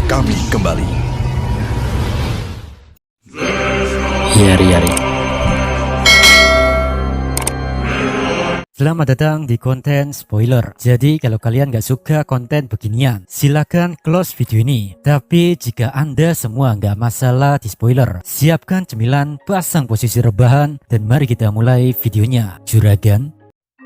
kami kembali. Yari. Selamat datang di konten spoiler. Jadi kalau kalian gak suka konten beginian, silakan close video ini. Tapi jika anda semua gak masalah di spoiler, siapkan cemilan, pasang posisi rebahan, dan mari kita mulai videonya. Juragan.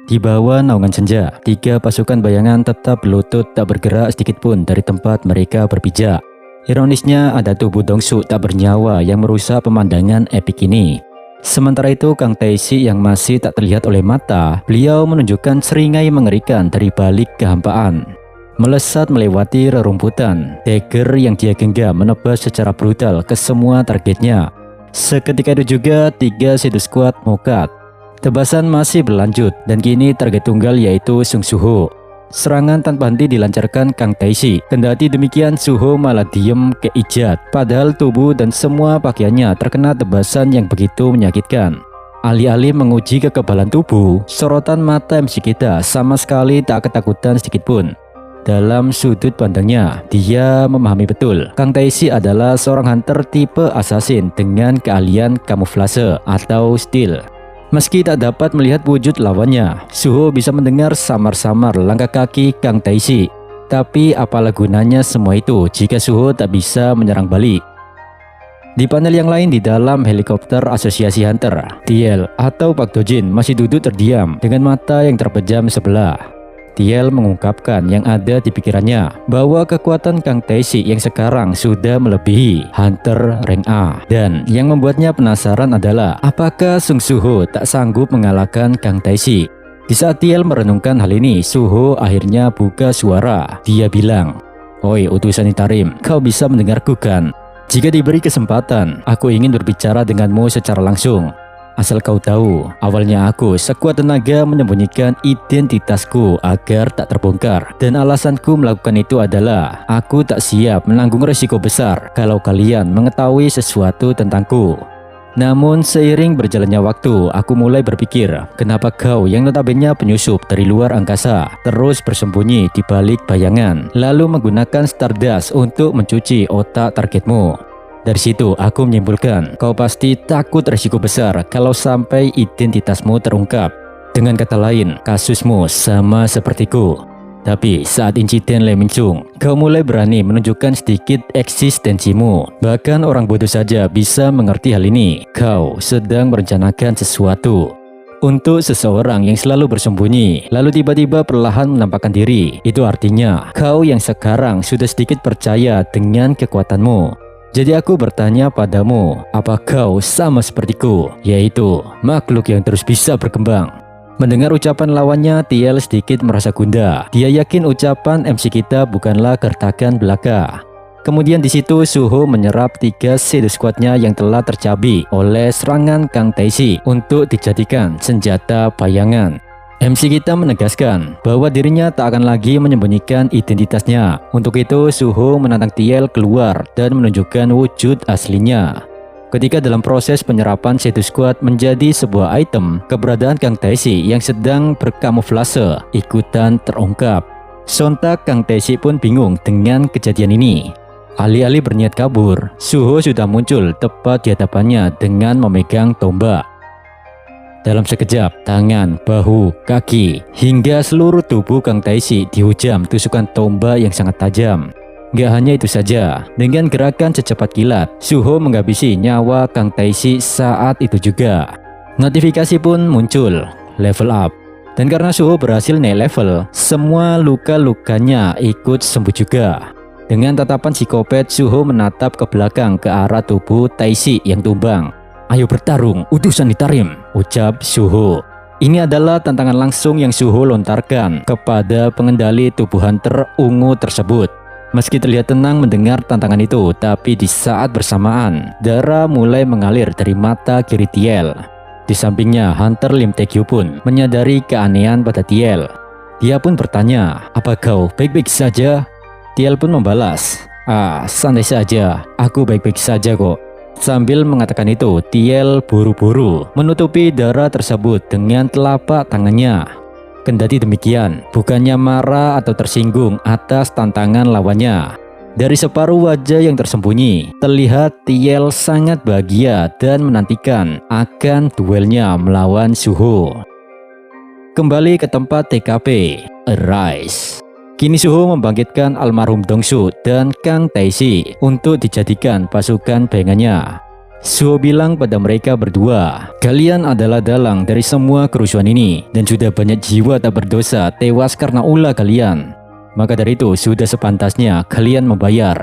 Di bawah naungan senja, 3 pasukan bayangan tetap berlutut tak bergerak sedikit pun dari tempat mereka berpijak. Ironisnya ada tubuh Dongsu tak bernyawa yang merusak pemandangan epik ini. Sementara itu Kang Taeshi yang masih tak terlihat oleh mata, beliau menunjukkan seringai mengerikan dari balik kehampaan. Melesat melewati rerumputan, dagger yang dia genggam menebas secara brutal ke semua targetnya. Seketika itu juga 3 Shadow Squad mokat. Tebasan masih berlanjut dan kini target tunggal yaitu Sung Suho. Serangan tanpa henti dilancarkan Kang Taeshi. Kendati demikian Suho malah diem keijat, padahal tubuh dan semua pakaiannya terkena tebasan yang begitu menyakitkan. Alih-alih menguji kekebalan tubuh, sorotan mata MC kita sama sekali tak ketakutan sedikit pun. Dalam sudut pandangnya, dia memahami betul Kang Taeshi adalah seorang hunter tipe assassin dengan keahlian kamuflase atau stealth. Meski tak dapat melihat wujud lawannya, Suho bisa mendengar samar-samar langkah kaki Kang Taeshi. Tapi apalah gunanya semua itu jika Suho tak bisa menyerang balik. Di panel yang lain di dalam helikopter asosiasi hunter, TL atau Pak Dojin masih duduk terdiam dengan mata yang terpejam sebelah. TL mengungkapkan yang ada di pikirannya bahwa kekuatan Kang Taeshi yang sekarang sudah melebihi hunter rank A. Dan yang membuatnya penasaran adalah apakah Sung Suho tak sanggup mengalahkan Kang Taeshi. Di saat TL merenungkan hal ini, Suho akhirnya buka suara. Dia bilang, "Oi utusan Itarim, kau bisa mendengarku kan? Jika diberi kesempatan, aku ingin berbicara denganmu secara langsung. Asal kau tahu, awalnya aku sekuat tenaga menyembunyikan identitasku agar tak terbongkar. Dan alasanku melakukan itu adalah aku tak siap menanggung resiko besar kalau kalian mengetahui sesuatu tentangku. Namun seiring berjalannya waktu, aku mulai berpikir, kenapa kau yang notabene penyusup dari luar angkasa terus bersembunyi di balik bayangan, lalu menggunakan Stardust untuk mencuci otak targetmu. Dari situ aku menyimpulkan kau pasti takut resiko besar kalau sampai identitasmu terungkap. Dengan kata lain, kasusmu sama sepertiku. Tapi saat insiden Lee Min-chung, kau mulai berani menunjukkan sedikit eksistensimu. Bahkan orang bodoh saja bisa mengerti hal ini. Kau sedang merencanakan sesuatu. Untuk seseorang yang selalu bersembunyi, lalu tiba-tiba perlahan menampakkan diri, itu artinya kau yang sekarang sudah sedikit percaya dengan kekuatanmu. Jadi aku bertanya padamu, apa kau sama sepertiku, yaitu makhluk yang terus bisa berkembang? Mendengar ucapan lawannya, TL sedikit merasa gundah. Dia yakin ucapan MC kita bukanlah gertakan belaka. Kemudian di situ Suho menyerap 3 Shadow Squad-nya yang telah tercabik oleh serangan Kang Taeshi untuk dijadikan senjata bayangan. MC kita menegaskan bahwa dirinya tak akan lagi menyembunyikan identitasnya. Untuk itu Suho menantang TL keluar dan menunjukkan wujud aslinya. Ketika dalam proses penyerapan Shadow Squad menjadi sebuah item, keberadaan Kang Taeshi yang sedang berkamuflase ikutan terungkap. Sontak Kang Taeshi pun bingung dengan kejadian ini. Alih-alih berniat kabur, Suho sudah muncul tepat di hadapannya dengan memegang tombak. Dalam sekejap, tangan, bahu, kaki, hingga seluruh tubuh Kang Taeshi dihujam tusukan tombak yang sangat tajam. Gak hanya itu saja, dengan gerakan secepat kilat, Suho menghabisi nyawa Kang Taeshi saat itu juga. Notifikasi pun muncul, level up. Dan karena Suho berhasil naik level, semua luka-lukanya ikut sembuh juga. Dengan tatapan psikopat, Suho menatap ke belakang ke arah tubuh Taeshi yang tumbang. "Ayo bertarung, utusan Itarim," ucap Suho. Ini adalah tantangan langsung yang Suho lontarkan kepada pengendali tubuh hunter ungu tersebut. Meski terlihat tenang mendengar tantangan itu, tapi di saat bersamaan, darah mulai mengalir dari mata kiri TL. Di sampingnya, Hunter Lim Tae-gyu pun menyadari keanehan pada TL. Dia pun bertanya, "Apa kau baik-baik saja?" TL pun membalas, santai saja, aku baik-baik saja kok." Sambil mengatakan itu, TL buru-buru menutupi darah tersebut dengan telapak tangannya. Kendati demikian, bukannya marah atau tersinggung atas tantangan lawannya. Dari separuh wajah yang tersembunyi, terlihat Thiel sangat bahagia dan menantikan akan duelnya melawan Suho. Kembali ke tempat TKP, Arise. Kini Suho membangkitkan almarhum Dongsu dan Kang Taeshi untuk dijadikan pasukan bayangannya. Suho bilang pada mereka berdua, kalian adalah dalang dari semua kerusuhan ini dan sudah banyak jiwa tak berdosa tewas karena ulah kalian. Maka dari itu sudah sepantasnya kalian membayar.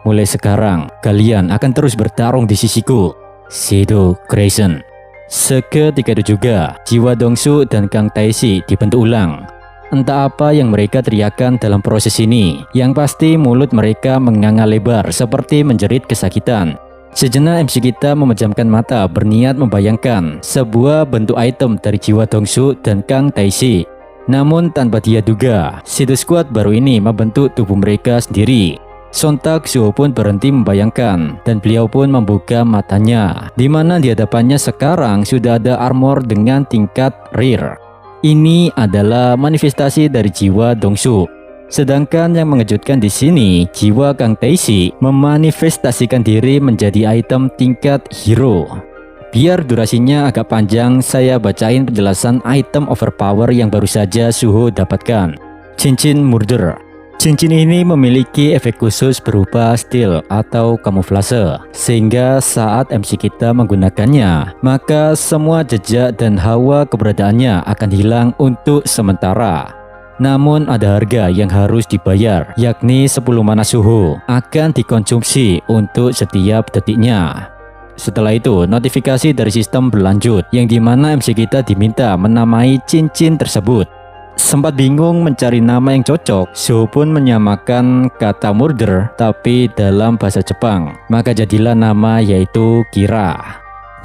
Mulai sekarang kalian akan terus bertarung di sisiku. Shadow Creation. Seketika itu juga jiwa Dongsu dan Kang Taeshi dibentuk ulang. Entah apa yang mereka teriakan dalam proses ini, yang pasti mulut mereka menganga lebar seperti menjerit kesakitan. Sejenak MC kita memejamkan mata berniat membayangkan sebuah bentuk item dari jiwa Dongsu dan Kang Taeshi. Namun tanpa dia duga, Shadow Squad baru ini membentuk tubuh mereka sendiri. Sontak Suho pun berhenti membayangkan dan beliau pun membuka matanya, di mana di hadapannya sekarang sudah ada armor dengan tingkat rare. Ini adalah manifestasi dari jiwa Dongsu. Sedangkan yang mengejutkan di sini, jiwa Kang Taeshi memanifestasikan diri menjadi item tingkat hero. Biar durasinya agak panjang, saya bacain penjelasan item overpower yang baru saja Suho dapatkan. Cincin Murder. Cincin ini memiliki efek khusus berupa stealth atau kamuflase, sehingga saat MC kita menggunakannya, maka semua jejak dan hawa keberadaannya akan hilang untuk sementara. Namun ada harga yang harus dibayar, yakni 10 mana Suho akan dikonsumsi untuk setiap detiknya. Setelah itu, notifikasi dari sistem berlanjut, yang dimana MC kita diminta menamai cincin tersebut. Sempat bingung mencari nama yang cocok, Suho pun menyamakan kata murder tapi dalam bahasa Jepang, maka jadilah nama yaitu Kira.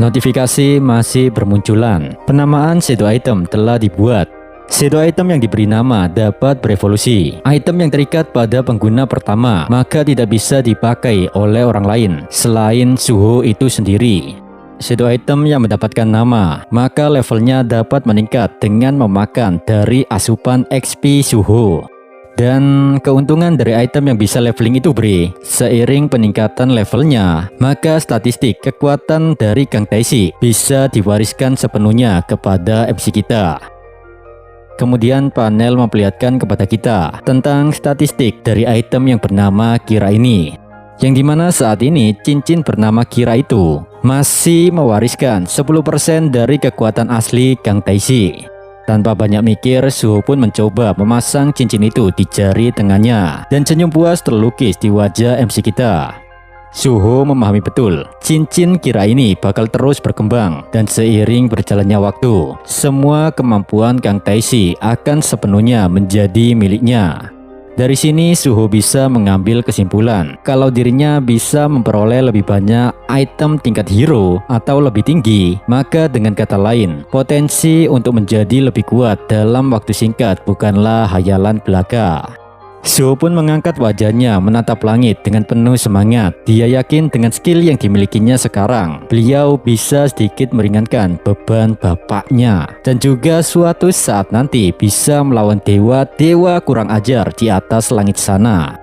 Notifikasi masih bermunculan, penamaan shadow item telah dibuat. Shadow item yang diberi nama dapat berevolusi. Item yang terikat pada pengguna pertama maka tidak bisa dipakai oleh orang lain selain Suho itu sendiri. Shadow item yang mendapatkan nama maka levelnya dapat meningkat dengan memakan dari asupan XP Suho. Dan keuntungan dari item yang bisa leveling itu bre, seiring peningkatan levelnya, maka statistik kekuatan dari Kang Taeshi bisa diwariskan sepenuhnya kepada MC kita. Kemudian panel memperlihatkan kepada kita tentang statistik dari item yang bernama Kira ini, yang dimana saat ini cincin bernama Kira itu masih mewariskan 10% dari kekuatan asli Kang Taeshi. Tanpa banyak mikir, Suho pun mencoba memasang cincin itu di jari tengahnya, dan senyum puas terlukis di wajah MC kita. Suho memahami betul, cincin Kira ini bakal terus berkembang, dan seiring berjalannya waktu, semua kemampuan Kang Taeshi akan sepenuhnya menjadi miliknya. Dari sini Suho bisa mengambil kesimpulan kalau dirinya bisa memperoleh lebih banyak item tingkat hero atau lebih tinggi, maka dengan kata lain, potensi untuk menjadi lebih kuat dalam waktu singkat bukanlah hayalan belaka. Suho pun mengangkat wajahnya menatap langit dengan penuh semangat. Dia yakin dengan skill yang dimilikinya sekarang, beliau bisa sedikit meringankan beban bapaknya, dan juga suatu saat nanti bisa melawan dewa-dewa kurang ajar di atas langit sana.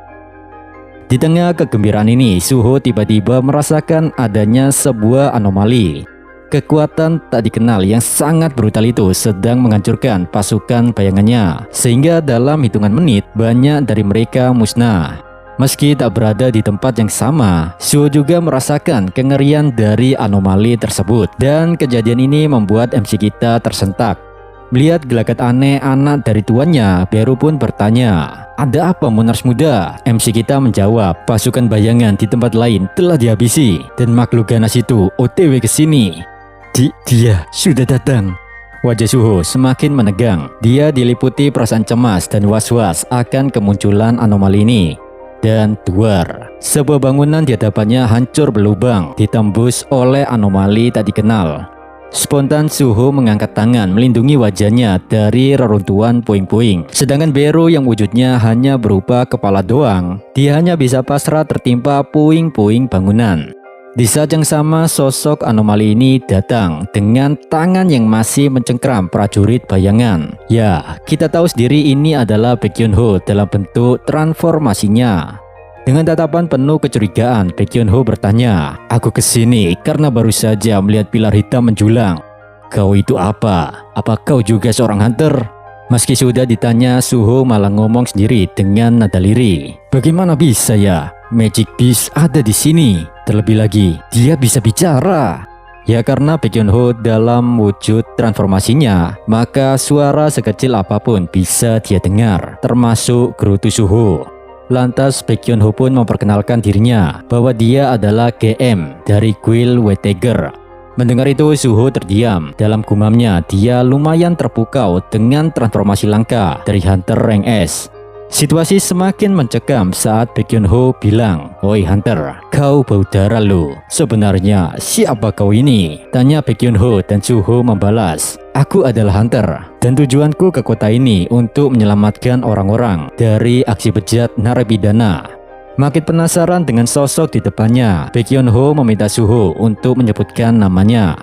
Di tengah kegembiraan ini, Suho tiba-tiba merasakan adanya sebuah anomali. Kekuatan tak dikenal yang sangat brutal itu sedang menghancurkan pasukan bayangannya, sehingga dalam hitungan menit banyak dari mereka musnah. Meski tak berada di tempat yang sama, Suho juga merasakan kengerian dari anomali tersebut, dan kejadian ini membuat MC kita tersentak. Melihat gelagat aneh anak dari tuannya, Beru pun bertanya, "Ada apa Monarch muda?" MC kita menjawab, "Pasukan bayangan di tempat lain telah dihabisi, dan makhluk ganas itu OTW ke sini." Dia sudah datang. Wajah Suho semakin menegang. Dia diliputi perasaan cemas dan was-was akan kemunculan anomali ini. Dan duar, sebuah bangunan di hadapannya hancur berlubang, ditembus oleh anomali tak dikenal. Spontan Suho mengangkat tangan melindungi wajahnya dari reruntuhan puing-puing. Sedangkan Beru yang wujudnya hanya berupa kepala doang, dia hanya bisa pasrah tertimpa puing-puing bangunan. Di saat yang sama, sosok anomali ini datang dengan tangan yang masih mencengkram prajurit bayangan. Ya, kita tahu sendiri ini adalah Baek Yun Ho dalam bentuk transformasinya. Dengan tatapan penuh kecurigaan, Baek Hyun Ho bertanya, "Aku kesini karena baru saja melihat pilar hitam menjulang. Kau itu apa? Apa kau juga seorang hunter?" Meski sudah ditanya, Suho malah ngomong sendiri dengan nada lirih. "Bagaimana bisa ya? Magic Beast ada di sini. Terlebih lagi, dia bisa bicara." Ya karena Baek Hyun Ho dalam wujud transformasinya, maka suara sekecil apapun bisa dia dengar, termasuk gerutu Suho. Lantas Baek Hyun Ho pun memperkenalkan dirinya bahwa dia adalah GM dari Guild White Tiger. Mendengar itu, Suho terdiam. Dalam gumamnya, dia lumayan terpukau dengan transformasi langka dari Hunter rank S. Situasi semakin mencekam saat Baek Hyun Ho bilang, "Oi Hunter, kau bau darah lo. Sebenarnya siapa kau ini?" Tanya Baek Hyun Ho dan Suho membalas, "Aku adalah Hunter dan tujuanku ke kota ini untuk menyelamatkan orang-orang dari aksi bejat narapidana." Makin penasaran dengan sosok di depannya, Baek Hyun Ho meminta Suho untuk menyebutkan namanya.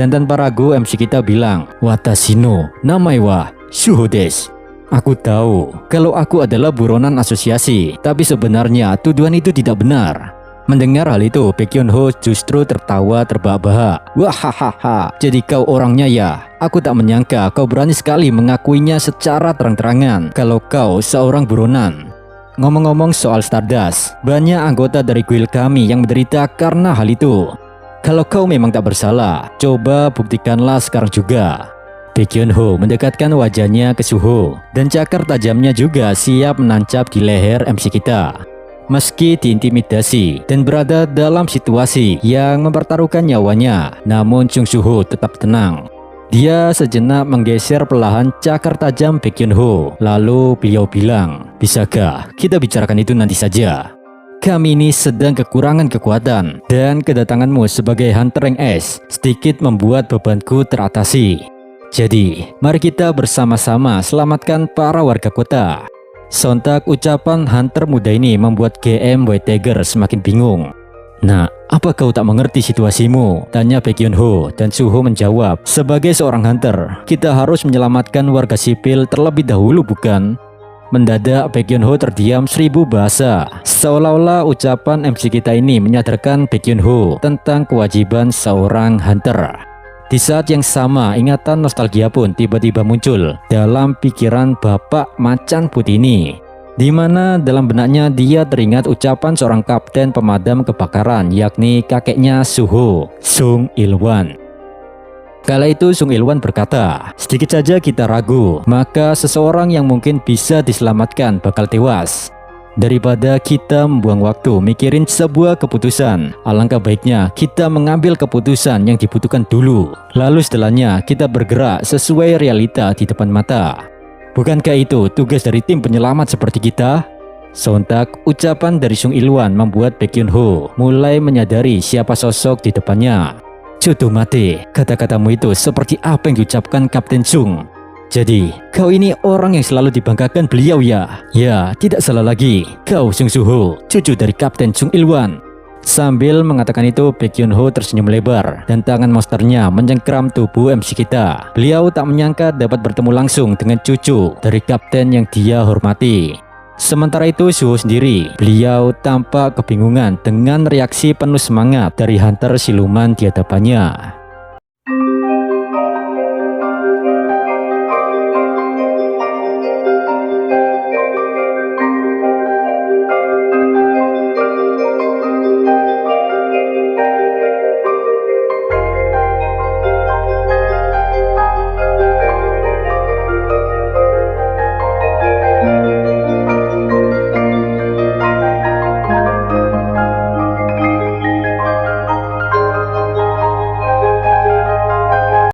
Dan tanpa ragu MC kita bilang, "Watashi no namae wa Suho desu." Aku tahu kalau aku adalah buronan asosiasi, tapi sebenarnya tuduhan itu tidak benar. Mendengar hal itu, Baek Hyun Ho justru tertawa terbahak-bahak. "Wahahaha, jadi kau orangnya ya? Aku tak menyangka kau berani sekali mengakuinya secara terang-terangan kalau kau seorang buronan." Ngomong-ngomong soal Stardust, banyak anggota dari guild kami yang menderita karena hal itu. Kalau kau memang tak bersalah, coba buktikanlah sekarang juga. Baek Hyun Ho mendekatkan wajahnya ke Suho, dan cakar tajamnya juga siap menancap di leher MC kita. Meski diintimidasi dan berada dalam situasi yang mempertaruhkan nyawanya, namun Chung Suho tetap tenang. Dia sejenak menggeser perlahan cakar tajam Baek Hyun Ho, lalu beliau bilang, "Bisakah kita bicarakan itu nanti saja? Kami ini sedang kekurangan kekuatan, dan kedatanganmu sebagai Hunter rank S sedikit membuat bebanku teratasi. Jadi, mari kita bersama-sama selamatkan para warga kota." Sontak ucapan Hunter muda ini membuat GM White Tiger semakin bingung. "Nah, apa kau tak mengerti situasimu?" tanya Baek Hyun Ho, dan Suho menjawab, "Sebagai seorang Hunter, kita harus menyelamatkan warga sipil terlebih dahulu, bukan?" Mendadak Baek Hyun Ho terdiam 1000 bahasa. Seolah-olah ucapan MC kita ini menyadarkan Baek Hyun Ho tentang kewajiban seorang Hunter. Di saat yang sama, ingatan nostalgia pun tiba-tiba muncul dalam pikiran Bapak Macan Putih ini, di mana dalam benaknya dia teringat ucapan seorang kapten pemadam kebakaran, yakni kakeknya Suho, Sung Il-wan. Kala itu Sung Il-wan berkata, "Sedikit saja kita ragu, maka seseorang yang mungkin bisa diselamatkan bakal tewas. Daripada kita membuang waktu mikirin sebuah keputusan, alangkah baiknya kita mengambil keputusan yang dibutuhkan dulu. Lalu setelahnya kita bergerak sesuai realita di depan mata. Bukankah itu tugas dari tim penyelamat seperti kita?" Sontak ucapan dari Sung Il-wan membuat Baek Hyun Ho mulai menyadari siapa sosok di depannya. "Jodoh mati, kata-katamu itu seperti apa yang diucapkan Kapten Sung. Jadi, kau ini orang yang selalu dibanggakan beliau ya?" "Ya, tidak salah lagi. Kau Sung Suho, cucu dari Kapten Sung Il-wan." Sambil mengatakan itu, Baek Hyun Ho tersenyum lebar dan tangan monsternya mencengkram tubuh MC kita. Beliau tak menyangka dapat bertemu langsung dengan cucu dari kapten yang dia hormati. Sementara itu Suho sendiri, beliau tampak kebingungan dengan reaksi penuh semangat dari Hunter siluman di hadapannya.